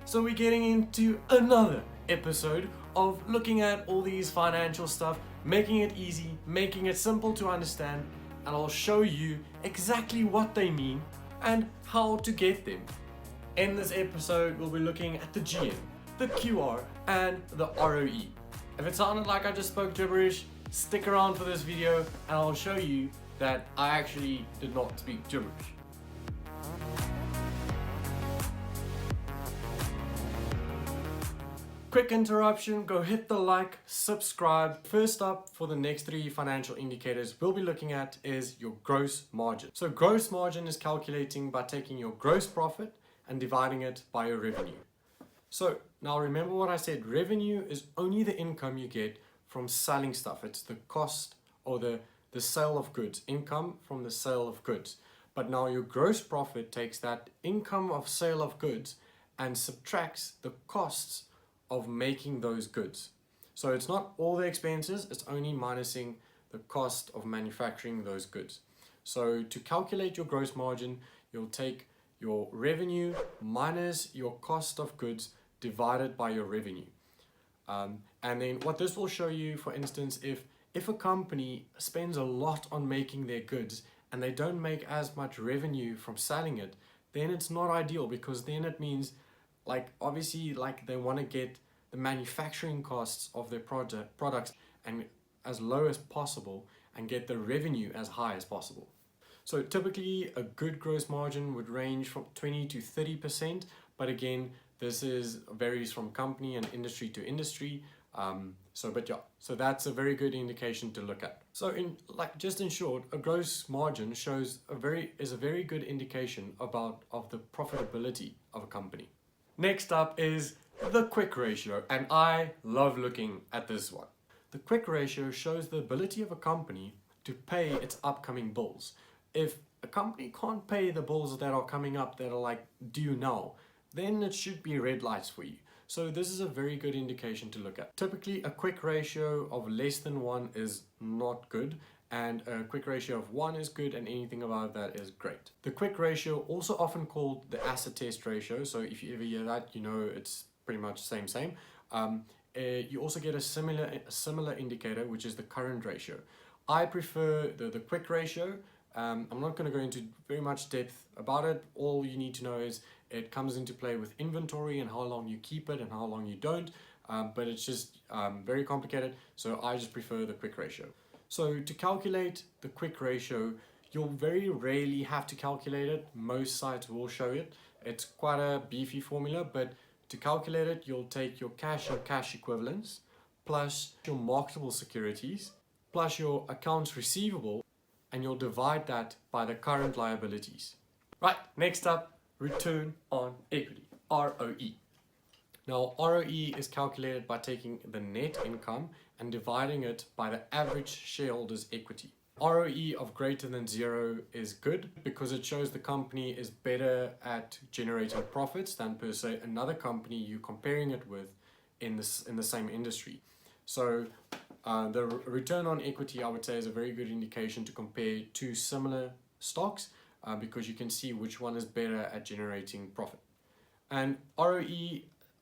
So we're getting into another episode of looking at all these financial stuff, making it easy, making it simple to understand, and I'll show you exactly what they mean and how to get them. In this episode, we'll be looking at the GM, the QR, and the ROE. If it sounded like I just spoke gibberish, stick around for this video and I'll show you that I actually did not speak gibberish. Quick interruption, go hit the like, subscribe. First up, for the next three financial indicators we'll be looking at is your gross margin. So gross margin is calculating by taking your gross profit and dividing it by your revenue. So now remember what I said, revenue is only the income you get from selling stuff. It's the cost or the sale of goods, income from the sale of goods. But now your gross profit takes that income of sale of goods and subtracts the costs of making those goods. So it's not all the expenses, it's only minusing the cost of manufacturing those goods. So to calculate your gross margin, you'll take your revenue minus your cost of goods divided by your revenue. And then what this will show you, for instance, if a company spends a lot on making their goods and they don't make as much revenue from selling it, then it's not ideal, because then it means obviously they want to get the manufacturing costs of their products and as low as possible and get the revenue as high as possible. So typically a good gross margin would range from 20 to 30%, but again, this varies from company and industry to industry. So that's a very good indication to look at. So in short, a gross margin is a very good indication of the profitability of a company. Next up is the quick ratio, and I love looking at this one. The quick ratio shows the ability of a company to pay its upcoming bills. If a company can't pay the bills that are coming up that are due now, then it should be red lights for you. So this is a very good indication to look at. Typically a quick ratio of less than 1 is not good, and a quick ratio of 1 is good, and anything above that is great. The quick ratio, also often called the acid test ratio, so if you ever hear that, you know it's pretty much same. You also get a similar indicator, which is the current ratio. I prefer the quick ratio. I'm not going to go into very much depth about it. All you need to know is it comes into play with inventory and how long you keep it and how long you don't, but it's just very complicated, so I just prefer the quick ratio. So to calculate the quick ratio, you'll very rarely have to calculate it. Most sites will show it. It's quite a beefy formula, but to calculate it, you'll take your cash and cash equivalents plus your marketable securities plus your accounts receivable, and you'll divide that by the current liabilities. Right, next up, return on equity, ROE. Now, ROE is calculated by taking the net income and dividing it by the average shareholder's equity. ROE of greater than 0 is good because it shows the company is better at generating profits than per se another company you're comparing it with in the same industry. So the return on equity, I would say, is a very good indication to compare two similar stocks because you can see which one is better at generating profit. And ROE,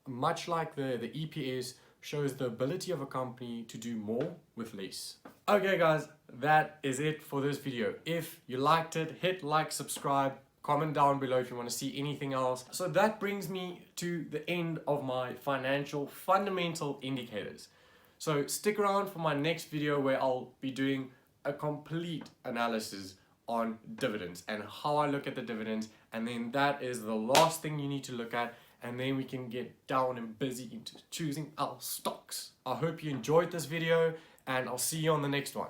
much like the EPS, shows the ability of a company to do more with less. Okay guys, that is it for this video. If you liked it, hit like, subscribe, comment down below if you want to see anything else. So that brings me to the end of my financial fundamental indicators. So stick around for my next video where I'll be doing a complete analysis on dividends and how I look at the dividends, and then that is the last thing you need to look at, and then we can get down and busy into choosing our stocks. I hope you enjoyed this video, and I'll see you on the next one.